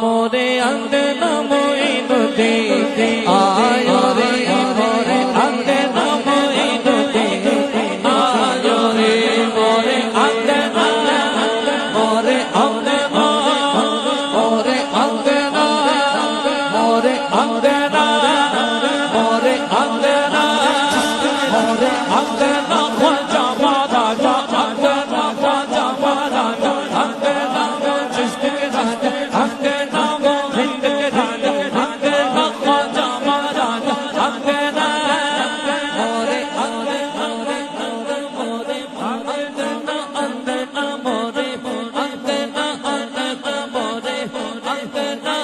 मोरे अंगना मोइनुद्दीन आयो रे मोरे अंगना मोइनुद्दीन आयो रे मोरे अंगना मोरे अंगना मोरे अंगना मोरे अंगना मोरे अंगना मोरे अंगना ख्वाजा महाराजा अंगना ख्वाजा महाराजा अंगना चिश्त के राजा अंगना हिंद के राजा अंगना ख्वाजा महाराजा अंगना मोरे अंगना मोरे अंगना अंगना मोरे अंगना अंगना मोरे अंगना